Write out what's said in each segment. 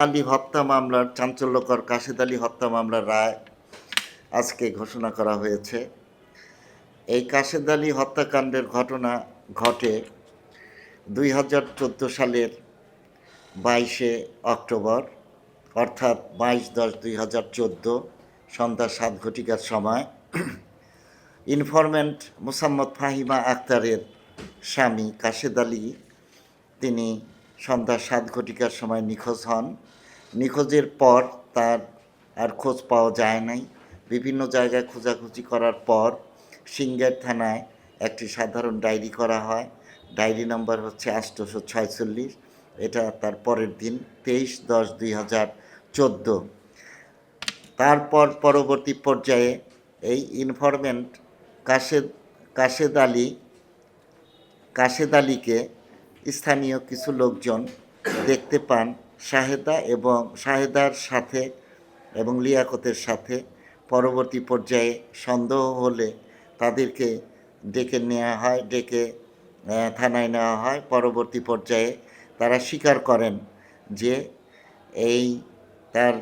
আলী হত্যা মামলার চাঞ্চল্যকর কাশেদ আলী হত্যা মামলার রায় আজকে ঘোষণা করা হয়েছে। এই কাশেদ আলী হত্যাকাণ্ডের ঘটনা ঘটে 2014 সালের 22শে অক্টোবর, অর্থাৎ 22/10/2014 সন্ধ্যা 7 ঘটিকার সময় ইনফরমেন্ট মোসাম্মদ ফাহিমা আক্তারের স্বামী কাশেদ আলী তিনি সন্ধ্যা 7 ঘটিকার সময় নিখোঁজ হন। নিখোঁজের পর তার আর খোঁজ পাওয়া যায় নাই। বিভিন্ন জায়গায় খোঁজাখুঁজি করার পর সিংগাইর থানায় একটি সাধারণ ডায়েরি করা হয়। ডায়েরি নম্বর হচ্ছে 846। এটা তার পরের দিন 23/10/2014। তারপর পরবর্তী পর্যায়ে এই ইনফরমেন্ট কাশেদ আলীকে স্থানীয় কিছু লোকজন দেখতে পান শাহেদার সাথে এবং লিয়াকতের সাথে। পরবর্তী পর্যায়ে সন্দেহ হলে তাদেরকে ডেকে থানায় নেওয়া হয়। পরবর্তী পর্যায়ে তারা স্বীকার করেন যে এই তার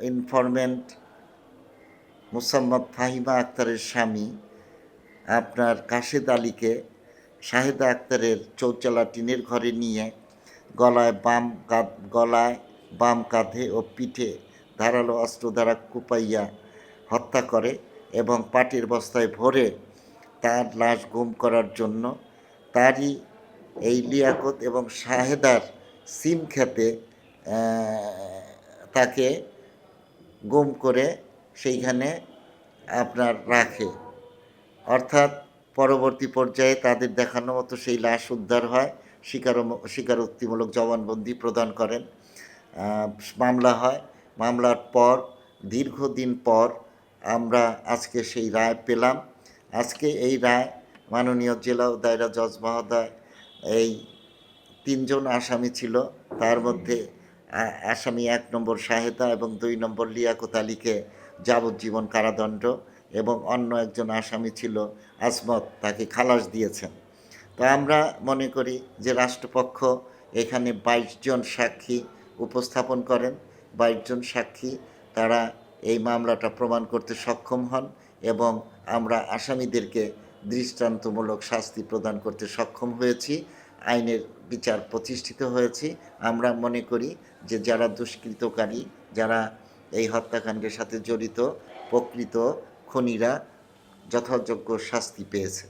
ইনফরমেন্ট মোসাম্মদ ফাহিমা আক্তারের স্বামী আপনার কাশেদ আলীকে শাহেদা আক্তারের চৌচালা টিনের ঘরে নিয়ে গলায় বাম কাঁধে ও পিঠে ধারালো অস্ত্র দ্বারা কুপাইয়া হত্যা করে এবং পাটির বস্তায় ভরে তার লাশ গুম করার জন্য তারই এই লিয়াকত এবং শাহেদার সিম খেতে তাকে গুম করে সেইখানে আপনার রাখে। অর্থাৎ পরবর্তী পর্যায়ে তাদের দেখানো মতো সেই লাশ উদ্ধার হয়। স্বীকারোক্তিমূলক জবানবন্দি প্রদান করেন। মামলা হয়। মামলার পর দীর্ঘদিন পর আমরা আজকে সেই রায় পেলাম। আজকে এই রায় মাননীয় জেলা ও দায়রা জজ মহোদয় এই 3 জন আসামি ছিল, তার মধ্যে আসামি 1 নম্বর শাহেদা এবং 2 নম্বর লিয়াকত আলীকে যাবজ্জীবন কারাদণ্ড এবং অন্য একজন আসামি ছিল আজমত, তাকে খালাস দিয়েছেন। তো আমরা মনে করি যে রাষ্ট্রপক্ষ এখানে 22 জন সাক্ষী উপস্থাপন করেন। 22 জন সাক্ষী তারা এই মামলাটা প্রমাণ করতে সক্ষম হন এবং আমরা আসামিদেরকে দৃষ্টান্তমূলক শাস্তি প্রদান করতে সক্ষম হয়েছি। আইনের বিচার প্রতিষ্ঠিত হয়েছে। আমরা মনে করি যে যারা দুষ্কৃতকারী, যারা এই হত্যাকাণ্ডের সাথে জড়িত প্রকৃত খুনিরা যথাযোগ্য শাস্তি পেয়েছে।